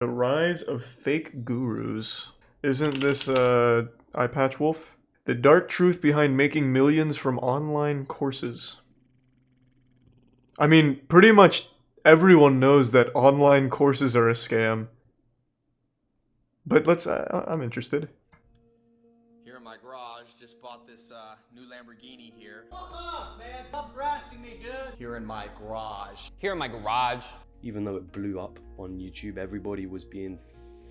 The rise of fake gurus. Isn't this, Eye Patch Wolf? The dark truth behind making millions from online courses. I mean, pretty much everyone knows that online courses are a scam. But let's, I'm interested. Here in my garage, just bought this new Lamborghini here. Fuck off, man. Stop harassing me, dude. Here in my garage. Here in my garage. Even though it blew up on YouTube, everybody was being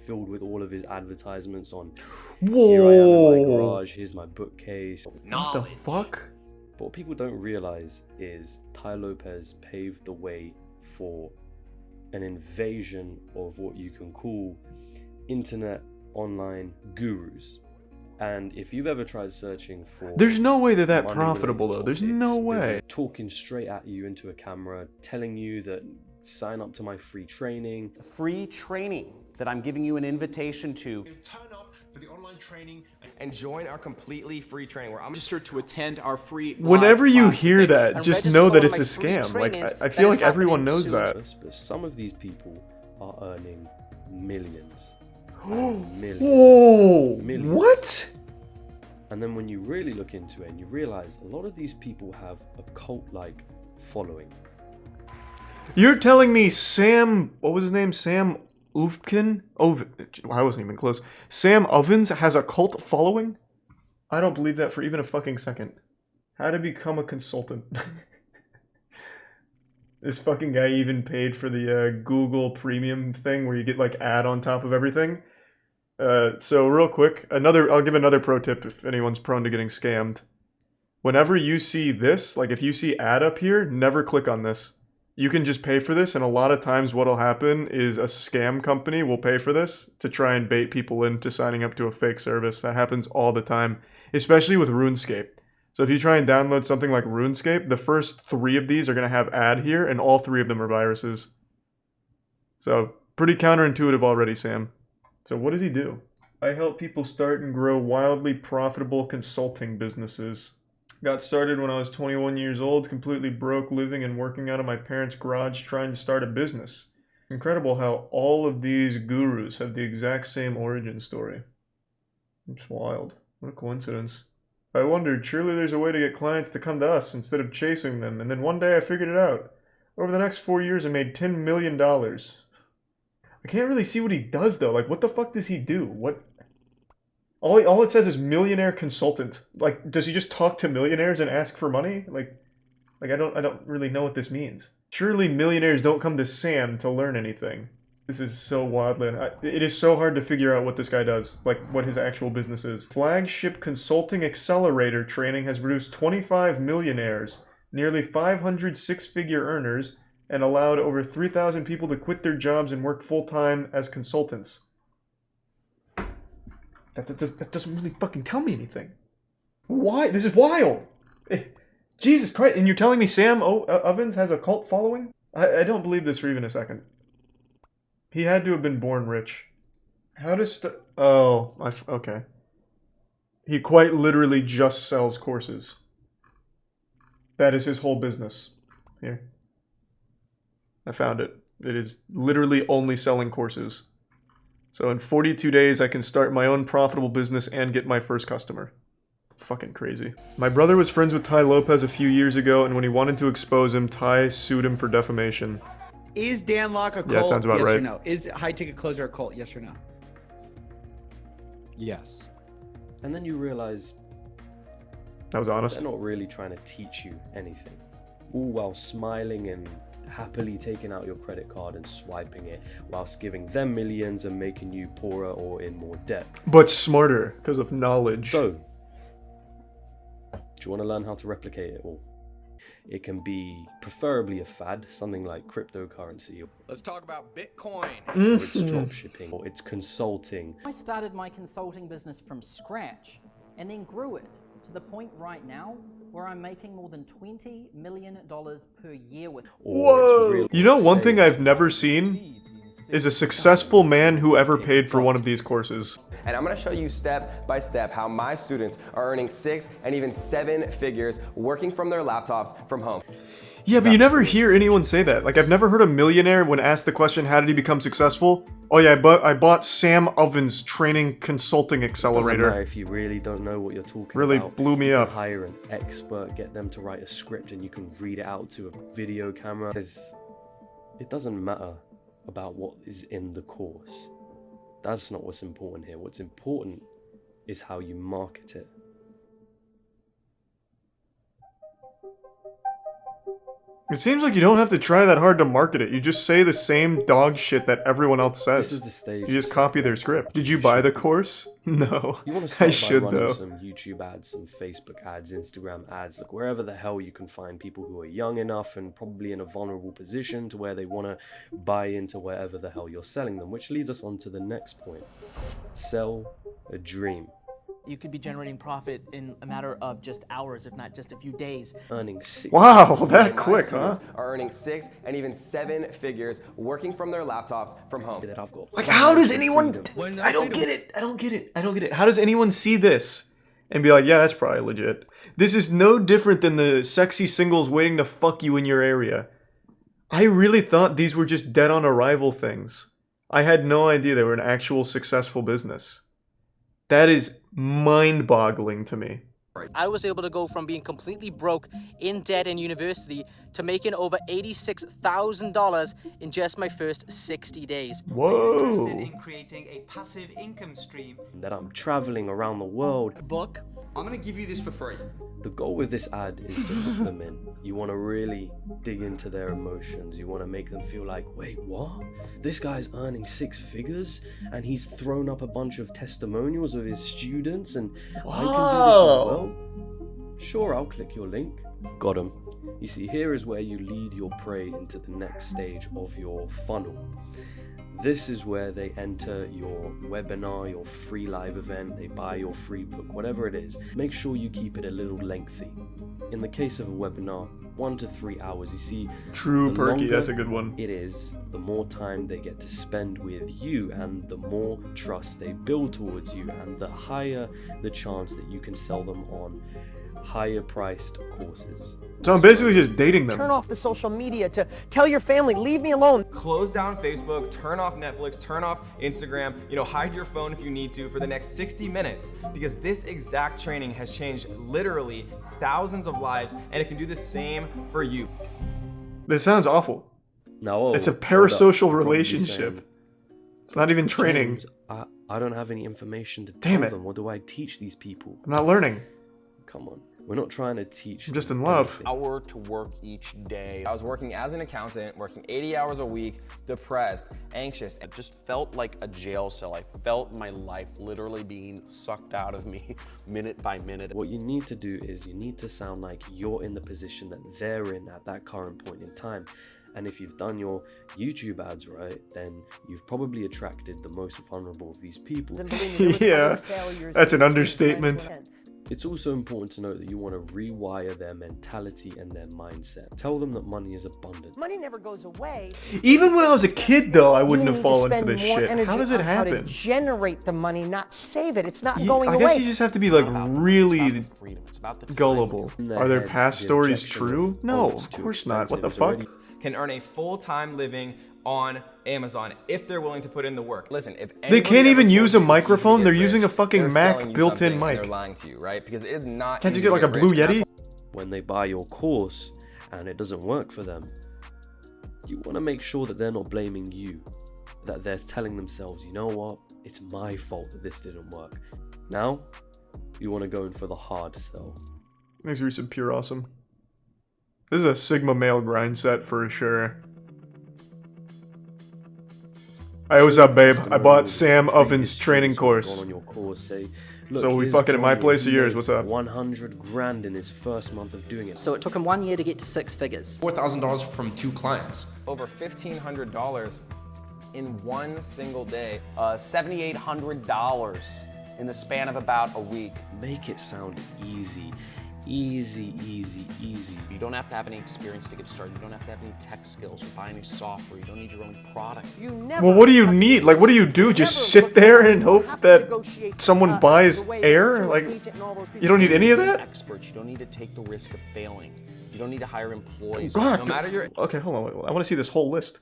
filled with all of his advertisements on, Whoa! here I am in my garage, here's my bookcase. What the fuck? But what people don't realize is Tai Lopez paved the way for an invasion of what you can call internet online gurus. And if you've ever tried searching for, There's no way they're that profitable though. There's no way. Talking straight at you into a camera, telling you that sign up to my free training. Free training that I'm giving you an invitation to. Turn up for the online training And join our completely free training where I'm registered to attend our free Whenever live you class hear today. that, just know that it's a scam. Like, I feel like everyone knows that. But some of these people are earning millions. Millions. Whoa! Millions. What? And then when you really look into it and you realize a lot of these people have a cult-like following. You're telling me Sam, what was his name? Sam Ovkin? I wasn't even close. Sam Ovens has a cult following? I don't believe that for even a fucking second. How to become a consultant. This fucking guy even paid for the Google premium thing where you get like ad on top of everything. So real quick, I'll give another pro tip if anyone's prone to getting scammed. Whenever you see this, like if you see ad up here, never click on this. You can just pay for this, and a lot of times what'll happen is a scam company will pay for this to try and bait people into signing up to a fake service. That happens all the time, especially with RuneScape. So if you try and download something like RuneScape, the first 3 of these are going to have ad here, and all 3 of them are viruses. So pretty counterintuitive already, Sam. So what does he do? I help people start and grow wildly profitable consulting businesses. Got started when I was 21 years old, completely broke, living and working out of my parents' garage trying to start a business. Incredible how all of these gurus have the exact same origin story. It's wild. What a coincidence. I wondered, surely there's a way to get clients to come to us instead of chasing them, and then one day I figured it out. Over the next 4 years I made $10 million. I can't really see what he does though. Like, what the fuck does he do? What? All it says is millionaire consultant. Like, does he just talk to millionaires and ask for money? Like I don't really know what this means. Surely millionaires don't come to Sam to learn anything. This is so wildly. It is so hard to figure out what this guy does, like what his actual business is. Flagship Consulting Accelerator training has produced 25 millionaires, nearly 500 six-figure earners, and allowed over 3,000 people to quit their jobs and work full-time as consultants. That doesn't really fucking tell me anything. Why? This is wild! Jesus Christ, and you're telling me Sam Ovens has a cult following? I don't believe this for even a second. He had to have been born rich. How does okay. He quite literally just sells courses. That is his whole business. Here. I found it. It is literally only selling courses. So in 42 days, I can start my own profitable business and get my first customer. Fucking crazy. My brother was friends with Tai Lopez a few years ago, and when he wanted to expose him, Tai sued him for defamation. Is Dan Locke a cult? Yeah, that sounds about yes right. Or no? Is High Ticket Closer a cult? Yes or no? Yes. And then you realize That was honest. they're not really trying to teach you anything. All while smiling and happily taking out your credit card and swiping it, whilst giving them millions and making you poorer or in more debt. But smarter, because of knowledge. So, do you want to learn how to replicate it all? It can be preferably a fad, something like cryptocurrency, Let's talk about Bitcoin. or it's dropshipping, or it's consulting. I started my consulting business from scratch and then grew it to the point right now where I'm making more than $20 million per year with it. Whoa! You know, one thing I've never seen is a successful man who ever paid for one of these courses. And I'm going to show you step by step how my students are earning 6 and even 7 figures working from their laptops from home. Yeah, but you never hear anyone say that. Like, I've never heard a millionaire, when asked the question, how did he become successful, Oh yeah, I bought Sam Oven's training consulting Doesn't matter accelerator. if you really don't know what you're talking Really about. blew me you can up. hire an expert, get them to write a script, and you can read it out to a video camera. It doesn't matter about what is in the course. That's not what's important here. What's important is how you market it. It seems like you don't have to try that hard to market it. You just say the same dog shit that everyone else says. This is the stage. You just copy their script. Did you buy the course? No. You want to I start by should running though. some YouTube ads, some Facebook ads, Instagram ads, like wherever the hell you can find people who are young enough and probably in a vulnerable position to where they want to buy into wherever the hell you're selling them, which leads us on to the next point. Sell a dream. You could be generating profit in a matter of just hours, if not just a few days. Earning 6 Wow, that My quick, huh? students are earning 6 and even 7 figures working from their laptops from home. that I've got. Like, how does anyone... freedom. I don't get it. I don't get it. I don't get it. How does anyone see this and be like, yeah, that's probably legit? This is no different than the sexy singles waiting to fuck you in your area. I really thought these were just dead on arrival things. I had no idea they were an actual successful business. That is mind-boggling to me. I was able to go from being completely broke, in debt in university, to making over $86,000 in just my first 60 days. Whoa. Interested in creating a passive income stream. That I'm traveling around the world. Book. I'm gonna give you this for free. The goal with this ad is to hook them in. You want to really dig into their emotions. You want to make them feel like, wait, what? This guy's earning 6 figures and he's thrown up a bunch of testimonials of his students and I can do this as well? Sure, I'll click your link. Got him. You see, here is where you lead your prey into the next stage of your funnel. This is where they enter your webinar, your free live event, they buy your free book, whatever it is. Make sure you keep it a little lengthy. In the case of a webinar, 1 to 3 hours. You see, True, the Perky, longer that's a good one. it is, the more time they get to spend with you and the more trust they build towards you and the higher the chance that you can sell them on higher priced courses. So I'm basically just dating them. Turn off the social media to tell your family, leave me alone. Close down Facebook, turn off Netflix, turn off Instagram, hide your phone if you need to for the next 60 minutes because this exact training has changed literally thousands of lives and it can do the same for you. This sounds awful. Now, It's a hold up. parasocial You're probably relationship. saying, It's not even training. James, I don't have any information to Damn tell it. them. What do I teach these people? I'm not learning. Come on. We're not trying to teach I'm just them in love. anything. Hour to work each day. I was working as an accountant, working 80 hours a week, depressed, anxious. It just felt like a jail cell. I felt my life literally being sucked out of me minute by minute. What you need to do is you need to sound like you're in the position that they're in at that current point in time. And if you've done your YouTube ads right, then you've probably attracted the most vulnerable of these people. Then believe me, there was Yeah, other failures that's an that understatement. came to an end. It's also important to note that you want to rewire their mentality and their mindset. Tell them that money is abundant. Money never goes away. Even when I was a kid, though, I wouldn't You have need to fallen for spend this more shit. energy How does it on how to happen? generate the money, not save it. It's not You- going I away. guess you just have to be like It's about really the freedom. It's about the time. gullible. In their Are their heads, past the stories objection true? of, No, it's of too course not. What the expensive, it's fuck? already- Can earn a full-time living on Amazon if they're willing to put in the work. Listen, if They can't anybody even ever use told a you microphone, you they're can get using a rich, fucking they're Mac selling you built-in something and mic. They're lying to you, right? Because it is not. Can't you easy get to like a get Blue rich, and Yeti? that's When they buy your course and it doesn't work for them, you want to make sure that they're not blaming you, that they're telling themselves, you know what, it's my fault that this didn't work. Now, you want to go in for the hard sell. Thanks for some pure awesome. This is a Sigma male grind set for sure. Hey, what's up, babe? I bought Sam Oven's training course. On your course, say, look, So we here's fucking at my Johnny, place of he yours, made what's up? 100 grand in his first month of doing it. So it took him 1 year to get to 6 figures. $4,000 from 2 clients. over $1,500 in one single day. $7,800 in the span of about a week. Make it sound easy. Easy, easy, easy. You don't have to have any experience to get started. You don't have to have any tech skills or buy any software. You don't need your own product. You never Well, what do you have to- need? Like, what do you do? Just never sit look there at- and you hope have to that negotiate, someone buys the way air? the Like, agent and all those you don't need any of You're that? experts. You don't need to take the risk of failing. You don't need to hire employees. God. No matter your Okay, hold on. I want to see this whole list.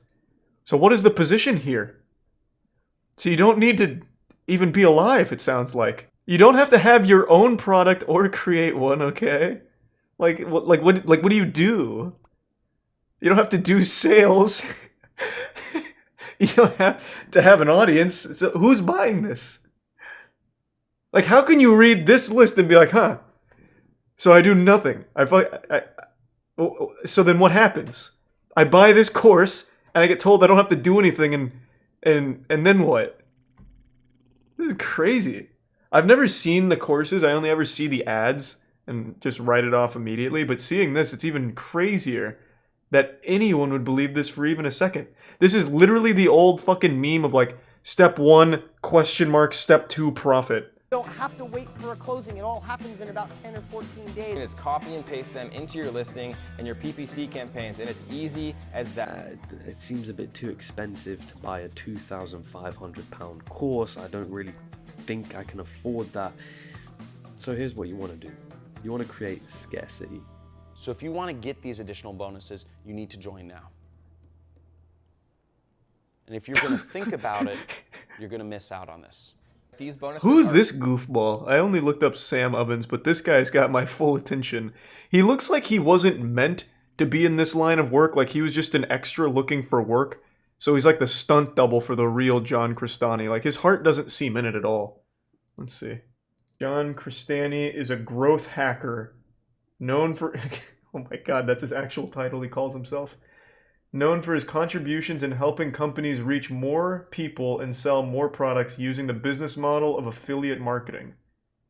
So what is the position here? So you don't need to even be alive, it sounds like. You don't have to have your own product or create one, okay? Like what do you do? You don't have to do sales. You don't have to have an audience. So who's buying this? Like, how can you read this list and be like, huh? So I do nothing. So then what happens? I buy this course and I get told I don't have to do anything, and then what? This is crazy. I've never seen the courses. I only ever see the ads and just write it off immediately. But seeing this, it's even crazier that anyone would believe this for even a second. This is literally the old fucking meme of like, step 1, question mark, step 2, profit. You don't have to wait for a closing. It all happens in about 10 or 14 days. Just copy and paste them into your listing and your PPC campaigns, and it's easy as that. It seems a bit too expensive to buy a £2,500 course. I don't really think I can afford that. So here's what you want to do. You want to create scarcity. So if you want to get these additional bonuses, you need to join now. And if you're going to think about it, you're going to miss out on this. These bonuses Who's this goofball? I only looked up Sam Ovens, but this guy's got my full attention. He looks like he wasn't meant to be in this line of work, like he was just an extra looking for work. So he's like the stunt double for the real John Crestani. Like, his heart doesn't seem in it at all. Let's see. John Crestani is a growth hacker known for... oh my god, that's his actual title he calls himself. Known for his contributions in helping companies reach more people and sell more products using the business model of affiliate marketing.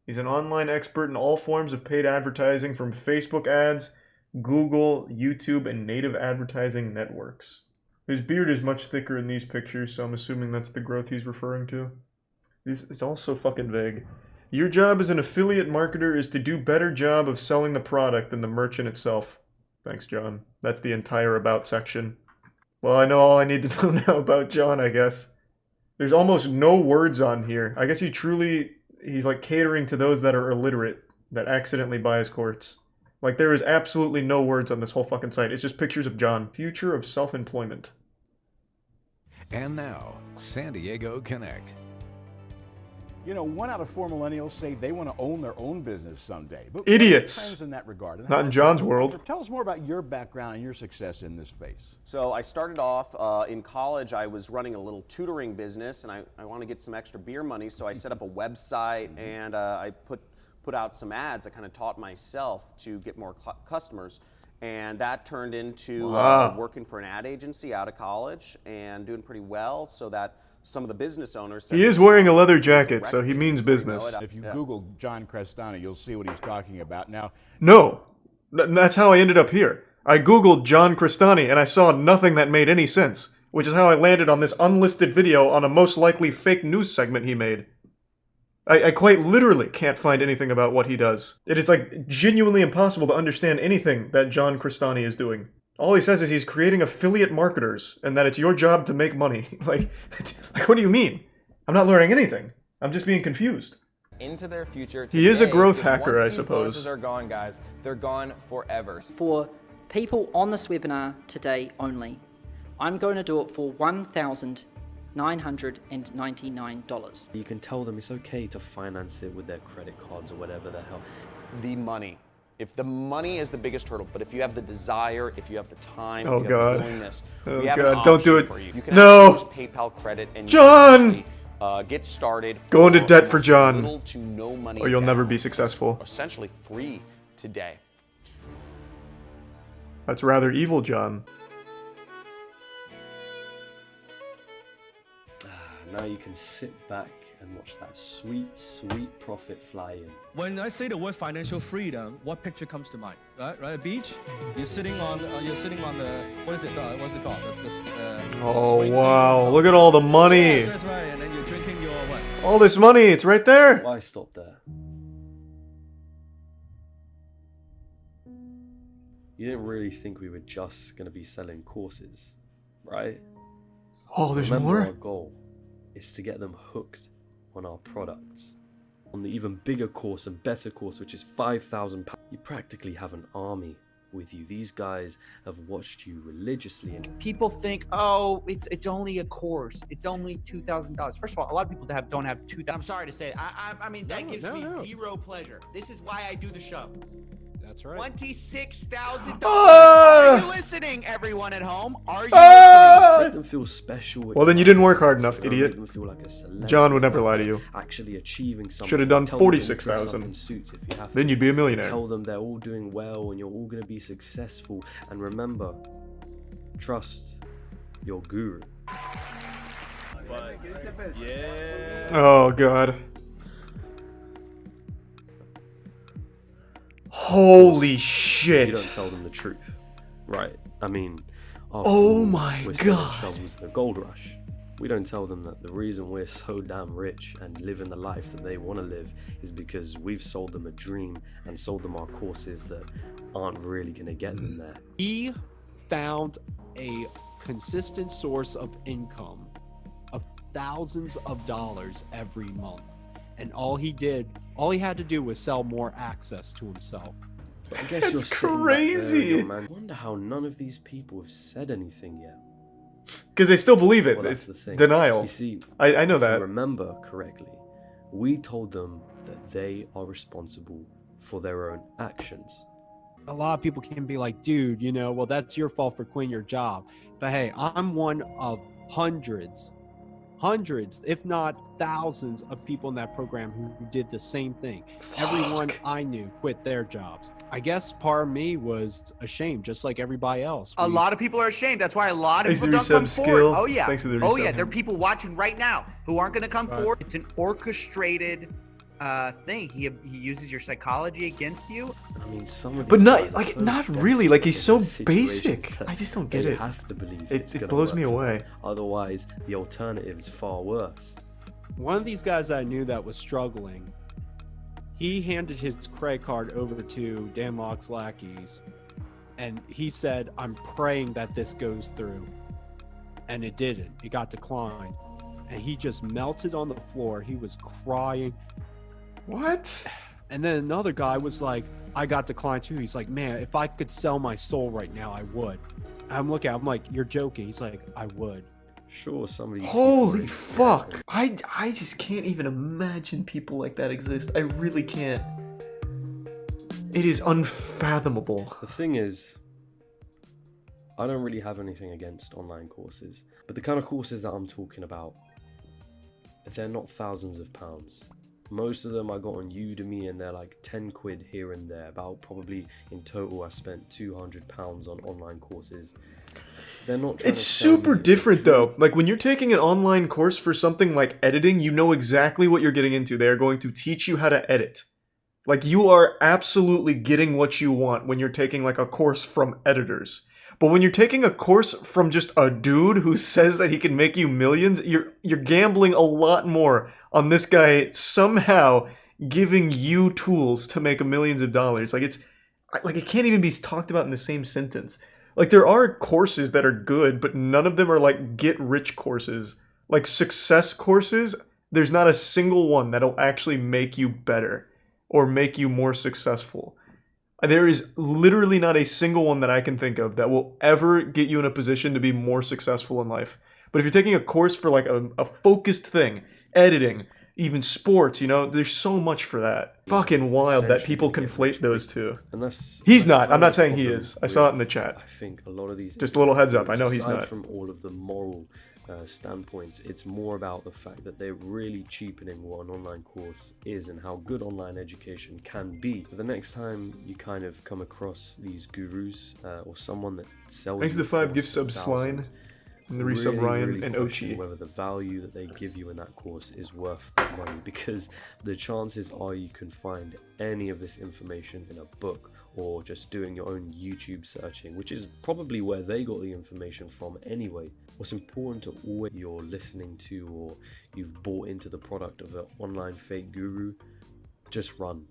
He's an online expert in all forms of paid advertising, from Facebook ads, Google, YouTube, and native advertising networks. His beard is much thicker in these pictures, so I'm assuming that's the growth he's referring to. It's all so fucking vague. Your job as an affiliate marketer is to do a better job of selling the product than the merchant itself. Thanks, John. That's the entire about section. Well, I know all I need to know now about John, I guess. There's almost no words on here. I guess he's like catering to those that are illiterate, that accidentally buy his course. Like, there is absolutely no words on this whole fucking site. It's just pictures of John. Future of self-employment. And now, San Diego Connect. You know, 1 out of 4 millennials say they want to own their own business someday. But idiots. What are your plans in that regard? Not in John's world. Tell us more about your background and your success in this space. So I started off in college. I was running a little tutoring business, and I want to get some extra beer money, so I set up a website and I put out some ads. I kind of taught myself to get more customers, and that turned into working for an ad agency out of college and doing pretty well, so that some of the business owners said, he is wearing a leather jacket, so he means business. If you Google John Crestani, you'll see what he's talking about. Now, no, that's how I ended up here. I googled John Crestani and I saw nothing that made any sense, which is how I landed on this unlisted video on a most likely fake news segment he made. I quite literally can't find anything about what he does. It is like genuinely impossible to understand anything that John Crestani is doing. All he says is he's creating affiliate marketers and that it's your job to make money. Like, what do you mean? I'm not learning anything. I'm just being confused. Into their future. He is a today, growth because hacker, I once these suppose. bonuses are gone, guys. They're gone forever. For people on this webinar today only, I'm going to do it for $1,999. You can tell them it's okay to finance it with their credit cards or whatever the hell. The money. If the money is the biggest hurdle, but if you have the desire, if you have the time, Oh, if you have God. the willingness, Oh, we have an God, don't do option it. for you. You can No. actually use PayPal credit and you John! can actually, get started. Go into for debt for almost John, little to no money or you'll never down. be successful. It's essentially free today. That's rather evil, John. Now you can sit back and watch that sweet, sweet profit fly in. When I say the word financial freedom, what picture comes to mind? Right, a beach. You're sitting on the what's it called? Oh wow! Look at all the money. Yes, that's right. And then you're drinking your what? All this money, it's right there. Why stop there? You didn't really think we were just going to be selling courses, right? Oh, there's Remember, more? our goal is to get them hooked on our products. On the even bigger course and better course, which is £5,000, you practically have an army with you. These guys have watched you religiously. And People think, oh, it's only a course. It's only $2,000. First of all, a lot of people don't have $2,000. I'm sorry to say it. I mean, that gives me zero pleasure. This is why I do the show. That's right. $26,000. Are you listening, everyone at home? Are you listening? Make them feel special. Well, then you didn't work hard enough, idiot. Make them feel like a celebrity. John would never lie to you. Actually achieving something. Should have done Tell them to dress 46,000. up in suits if you have Then to. you'd be a millionaire. Tell them they're all doing well and you're all going to be successful. And remember, trust your guru. Oh god. Holy shit. You don't tell them the truth, right? I mean, after Oh all, my we're selling God. shovels in the gold rush. We don't tell them that the reason we're so damn rich and living the life that they want to live is because we've sold them a dream and sold them our courses that aren't really going to get them there. He found a consistent source of income of thousands of dollars every month. And all he had to do was sell more access to himself. But I guess That's you're sitting back crazy. there, young man. I wonder how none of these people have said anything yet. Because they still believe it. Well, that's It's the thing. denial. You see, I know if you that. remember correctly, we told them that they are responsible for their own actions. A lot of people can be like, dude, you know, well, that's your fault for quitting your job. But hey, I'm one of hundreds, if not thousands of people in that program who did the same thing. Everyone I knew quit their jobs. I guess part of me was ashamed, just like everybody else. A lot of people are ashamed. That's why a lot of Thanks people to don't come resub forward. skill. Oh yeah. Thanks to the Oh resub. yeah. There are people watching right now who aren't going to come Right. forward. It's an orchestrated thing. He uses your psychology against you. I mean, some of these But not guys are like so not really. Like he's so desperate in situations basic. that I just don't get they it. have to believe It it's gonna blows me work for away. them. Otherwise, the alternative is far worse. One of these guys I knew that was struggling, he handed his credit card over to Dan Locke's lackeys, and he said, I'm praying that this goes through. And it didn't. It got declined. And he just melted on the floor. He was crying. What? And then another guy was like, I got declined too. He's like, man, if I could sell my soul right now, I would. I'm looking, I'm like, you're joking. He's like, I would. Sure, some of these Holy people fuck. I just can't even imagine people like that exist. I really can't. It is unfathomable. The thing is, I don't really have anything against online courses, but the kind of courses that I'm talking about, they're not thousands of pounds. Most of them I got on Udemy and they're like 10 quid here and there. About probably in total I spent £200 on online courses. They're not trying It's to sell super me different the though. Like when you're taking an online course for something like editing, you know exactly what you're getting into. They are going to teach you how to edit. Like you are absolutely getting what you want when you're taking like a course from editors. But when you're taking a course from just a dude who says that he can make you millions, you're gambling a lot more on this guy somehow giving you tools to make millions of dollars. Like it can't even be talked about in the same sentence. Like there are courses that are good, but none of them are like get rich courses. Like success courses, there's not a single one that'll actually make you better or make you more successful. There is literally not a single one that I can think of that will ever get you in a position to be more successful in life. But if you're taking a course for like a focused thing, editing, even sports, you know, there's so much for that. Fucking wild that people conflate those two. And that's He's not. kind I'm of not the saying he problem is. I saw it in the with, chat. I think a lot of these. Just a little heads up. I know he's aside not. From all of the moral standpoints, it's more about the fact that they're really cheapening what an online course is and how good online education can be. So the next time you kind of come across these gurus or someone that sells Thanks to you the 5 a gift course subs, for Slime, thousands, and the resub Ryan and question Ochi. whether the value that they give you in that course is worth the money, because the chances are you can find any of this information in a book or just doing your own YouTube searching, which is probably where they got the information from anyway. What's important to always you're listening to or you've bought into the product of an online fake guru, just run.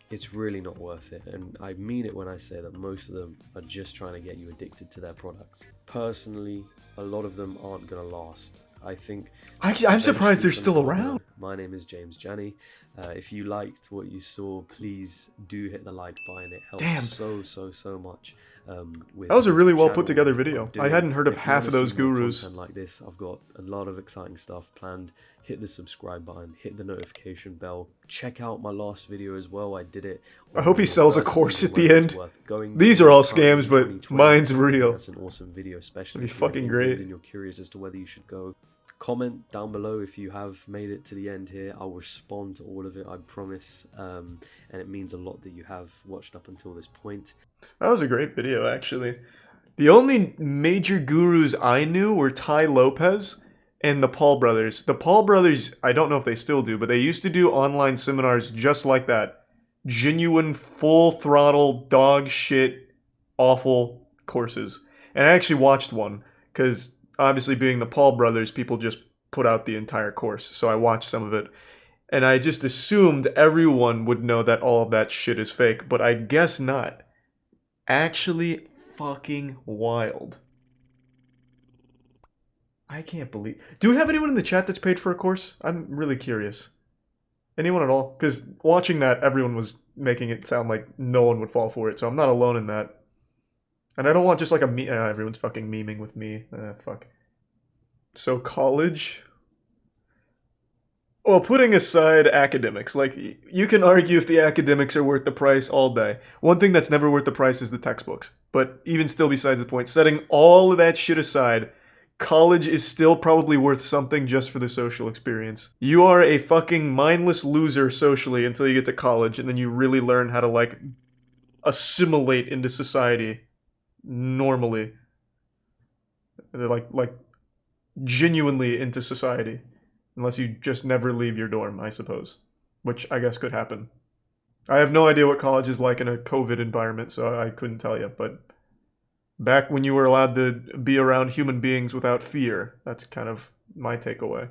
It's really not worth it, and I mean it when I say that most of them are just trying to get you addicted to their products. Personally, a lot of them aren't going to last. I think I'm surprised they're eventually still sometime, around. My name is James Jani. If you liked what you saw, please do hit the like button. It helps Damn. so much. With That was a really well channel, put together with what I'm video. I doing. hadn't heard of If you half wanna of those see more gurus. content like this, I've got a lot of exciting stuff planned. Hit the subscribe button, hit the notification bell. Check out my last video as well. I did it. I hope he sells a course at the end. Going These to are all currently scams, but 2020. mine's I think real. That's an awesome video, especially That'd be if you're fucking in great. England and you're curious as to whether you should go. Comment down below if you have made it to the end here. I'll respond to all of it, I promise. And it means a lot that you have watched up until this point. That was a great video, actually. The only major gurus I knew were Ty Lopez and the Paul brothers. The Paul brothers, I don't know if they still do, but they used to do online seminars just like that. Genuine, full throttle, dog shit, awful courses. And I actually watched one, because obviously being the Paul brothers, people just put out the entire course. So I watched some of it. And I just assumed everyone would know that all of that shit is fake, but I guess not. Actually fucking wild. I can't believe... Do we have anyone in the chat that's paid for a course? I'm really curious. Anyone at all? Because watching that, everyone was making it sound like no one would fall for it, so I'm not alone in that. And I don't want just like a me... everyone's fucking memeing with me. Fuck. So college... Well, putting aside academics, like, you can argue if the academics are worth the price all day. One thing that's never worth the price is the textbooks. But even still besides the point, setting all of that shit aside, college is still probably worth something just for the social experience. You are a fucking mindless loser socially until you get to college, and then you really learn how to, like, assimilate into society normally. Like genuinely into society. Unless you just never leave your dorm, I suppose. Which I guess could happen. I have no idea what college is like in a COVID environment, so I couldn't tell you. But back when you were allowed to be around human beings without fear, that's kind of my takeaway.